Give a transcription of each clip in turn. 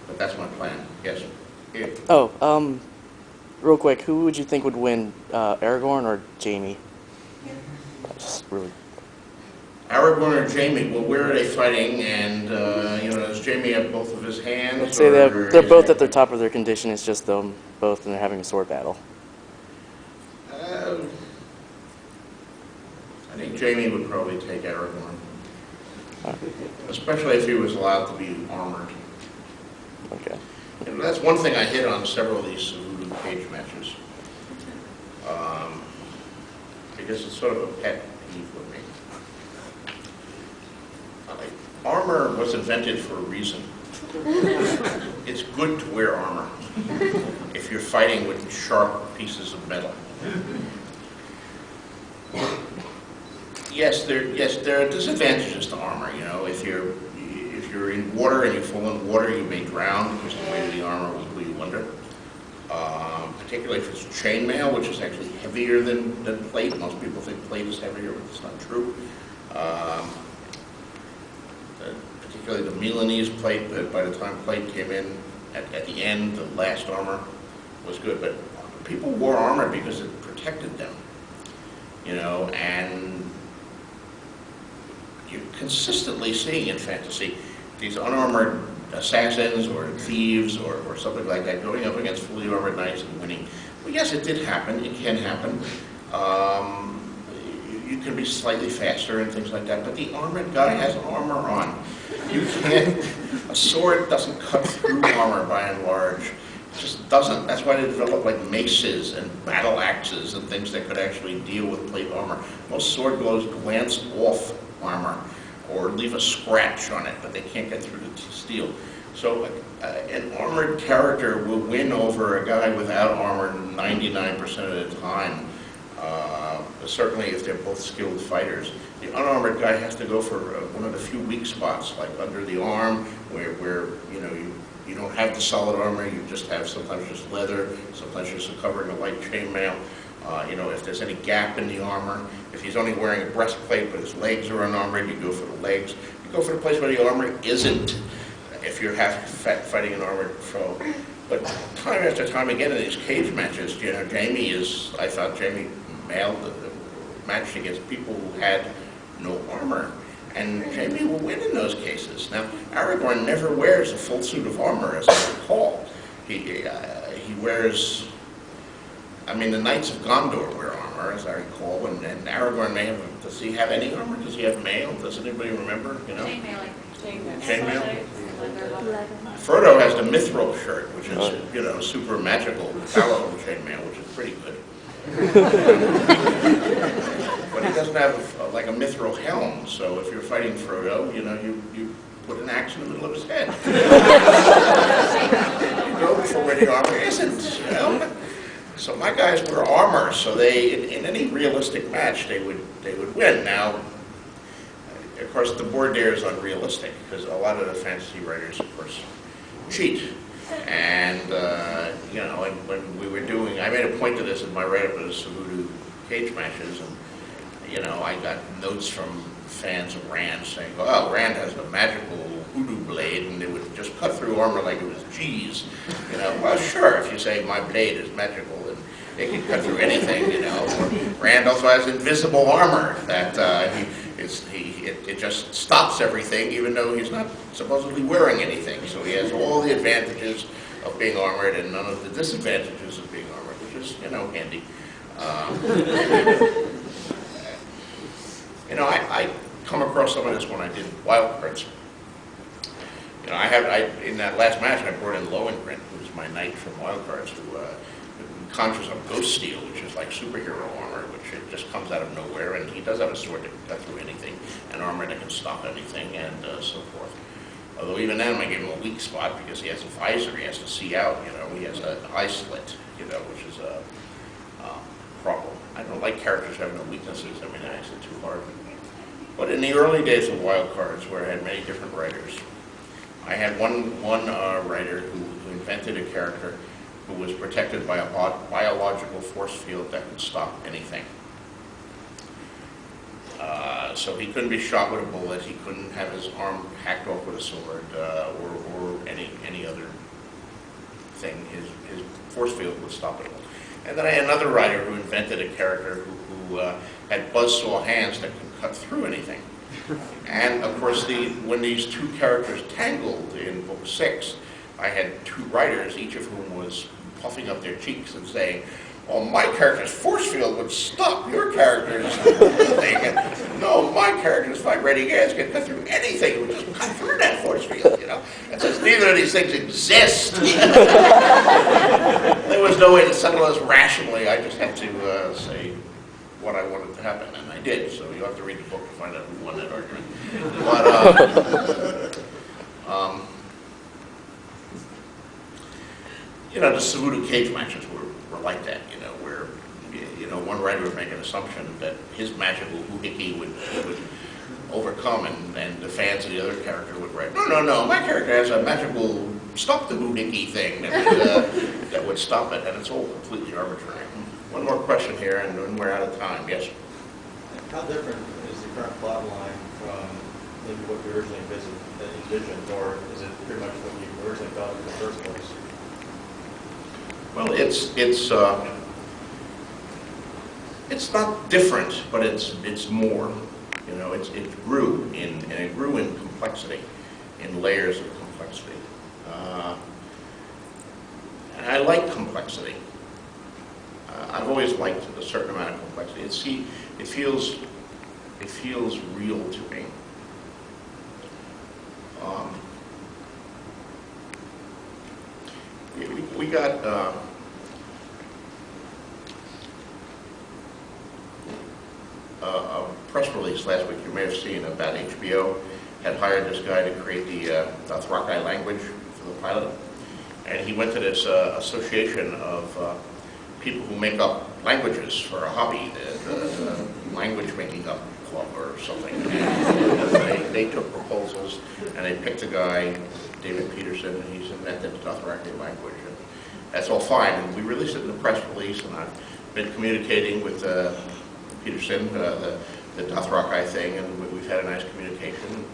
but that's my plan. Yes. Yeah. Oh, real quick, who would you think would win, Aragorn or Jaime? Just really. Aragorn or Jaime? Well, where are they fighting? And does Jaime have both of his Let's hands, say or they're is both at it? the top of their condition. It's just them both, and they're having a sword battle. Uh, I think Jaime would probably take Aragorn, Uh, especially if he was allowed to be armored. okay. And that's one thing I hit on several of these voodoo cage matches, because it's sort of a pet peeve with me. Like, armor was invented for a reason. It's good to wear armor if you're fighting with sharp pieces of metal. Yes, there are disadvantages to armor. If you're in water and you fall in water, you may drown because the weight of the armor will pull you under. Particularly if it's chainmail, which is actually heavier than plate. Most people think plate is heavier, but it's not true. Um, Particularly the Milanese plate, but by the time plate came in at the end, the last armor was good. But people wore armor because it protected them, and you're consistently seeing in fantasy these unarmored assassins or thieves or something like that going up against fully armored knights and winning. Well, yes, it did happen. It can happen. You can be slightly faster and things like that, but the armored guy has armor on. A sword doesn't cut through armor by and large. It just doesn't. That's why they developed like maces and battle axes and things that could actually deal with plate armor. Most sword blows glance off armor or leave a scratch on it, but they can't get through the steel. So an armored character will win over a guy without armor 99% of the time. Certainly if they're both skilled fighters. The unarmored guy has to go for one of the few weak spots, like under the arm, where you don't have the solid armor, you just have sometimes just leather, sometimes just covering a light chainmail. If there's any gap in the armor, if he's only wearing a breastplate but his legs are unarmored, you go for the legs. You go for the place where the armor isn't, if you're fighting an armored foe. But time after time again in these cage matches, I thought Jaime matched against people who had no armor. And Jaime will win in those cases. Now, Aragorn never wears a full suit of armor, as I recall. He wears, the Knights of Gondor wear armor, as I recall, and Aragorn may have, does he have any armor? Does he have mail? Does anybody remember, Chainmail. Chainmail? Frodo has the mithril shirt, which is, super magical, palatable chainmail, which is pretty good. But he doesn't have like a mithril helm, so if you're fighting Frodo, you put an axe in the middle of his head. You go for where the armor isn't, So my guys wear armor, so in any realistic match, they would win. Now, of course, the board there is unrealistic, because a lot of the fantasy writers, of course, cheat. And, when we were doing, I made a point of this in my write-up of the voodoo cage matches, and, I got notes from fans of Rand saying, oh, Rand has a magical hoodoo blade, and it would just cut through armor like it was cheese. Well, sure, if you say my blade is magical, then it can cut through anything, Rand also has invisible armor that it just stops everything, even though he's not supposedly wearing anything. So he has all the advantages of being armored and none of the disadvantages of being armored, which is, handy. I come across some of this when I did wild cards. In that last match, I brought in Lohengrin, who's my knight from wild cards, who conjures up ghost steel, which is like superhero armor, which it just comes out of nowhere, and he does have a sword that can cut through anything, and armor that can stop anything, and so forth. Although even then, I gave him a weak spot because he has a visor, he has to see out, he has an eye slit, which is a problem. I don't like characters having no weaknesses. That makes it too hard. But in the early days of wild cards, where I had many different writers, I had one writer who invented a character who was protected by a biological force field that could stop anything. So he couldn't be shot with a bullet, he couldn't have his arm hacked off with a sword, or any other force field would stop it. And then I had another writer who invented a character who had buzzsaw hands that could cut through anything. And of course, when these two characters tangled in book 6, I had two writers, each of whom was puffing up their cheeks and saying, "Oh, my character's force field would stop your character's thing. And, no, my character's vibrating hands can cut through anything. It would just cut through that force field, you know." And since neither of these things exist, there was no way to settle this rationally. I just had to say what I wanted to happen, and I did. So you have to read the book to find out who won that argument. But, you know, the Cebudo cage matches were like that, you know, where, you know, one writer would make an assumption that his magical Hoohickey would overcome, and the fans of the other character would write, no, my character has a magical stop the Hoohickey thing that would stop it, and it's all completely arbitrary. One more question here, and then we're out of time. Yes? How different is the current plot line from maybe what you originally envisioned, or is it pretty much what you originally thought in the first place? Well, it's not different, but it's more. You know, it grew in complexity, in layers of complexity. And I like complexity. I've always liked a certain amount of complexity. It feels real to me. We got a press release last week, you may have seen, about HBO had hired this guy to create the Dothraki language for the pilot. And he went to this association of people who make up languages for a hobby, the language making up club or something. And they took proposals, and they picked a guy, David Peterson, and he's invented the Dothraki language. And that's all fine, and we released it in the press release, and I've been communicating with Peterson, the Dothraki thing, and we've had a nice communication.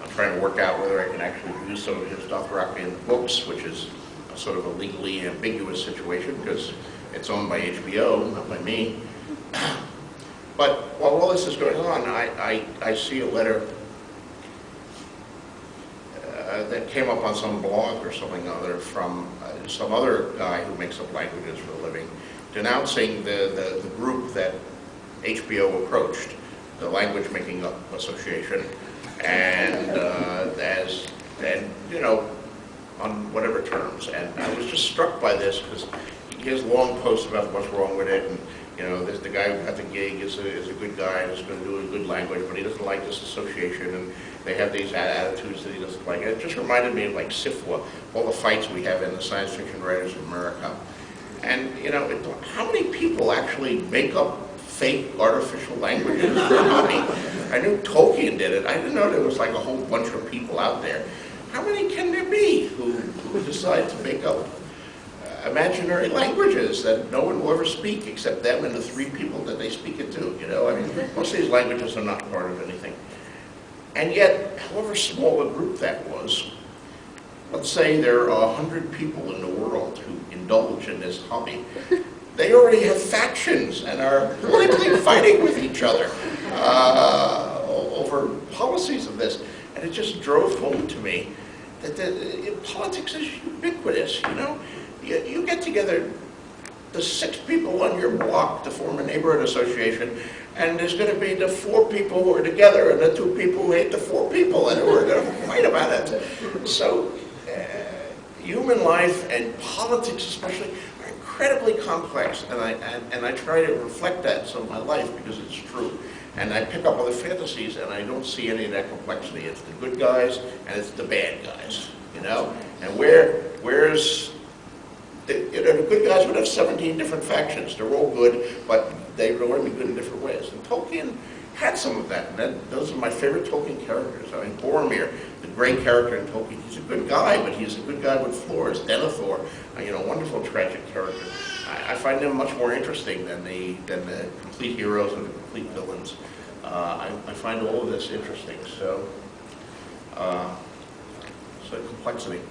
I'm trying to work out whether I can actually use some of his Dothraki in the books, which is a sort of a legally ambiguous situation, because it's owned by HBO, not by me. But while all this is going on, I see a letter that came up on some blog or something other from some other guy who makes up languages for a living, denouncing the group that HBO approached, the Language Making Up Association, and you know, on whatever terms. And I was just struck by this because he has long posts about what's wrong with it, and you know, the guy who got the gig is a good guy and is going to do a good language, but he doesn't like this association, and they have these attitudes that he doesn't like. And it just reminded me of like SIFWA, all the fights we have in the Science Fiction Writers of America. And you know, how many people actually make up fake artificial languages for a hobby? I knew Tolkien did it. I didn't know there was like a whole bunch of people out there. How many can there be who decide to make up imaginary languages that no one will ever speak except them and the 3 people that they speak it to? You know, I mean, most of these languages are not part of anything. And yet, however small a group that was, let's say there are 100 people in the world who indulge in this hobby. They already have factions and are politically fighting with each other over policies of this. And it just drove home to me that politics is ubiquitous, you know? You get together, the 6 people on your block to form a neighborhood association, and there's going to be the 4 people who are together and the 2 people who hate the 4 people and who are going to fight about it. So human life and politics especially are incredibly complex, and I try to reflect that in some of my life because it's true. And I pick up other fantasies and I don't see any of that complexity. It's the good guys and it's the bad guys, you know? And where's you know, the good guys would have 17 different factions. They're all good, but they would only be good in different ways. And Tolkien had some of that. And those are my favorite Tolkien characters. I mean, Boromir, the great character in Tolkien, he's a good guy, but he's a good guy with flaws. Denethor, you know, wonderful tragic character. I find them much more interesting than the complete heroes and the complete villains. I find all of this interesting. So complexity.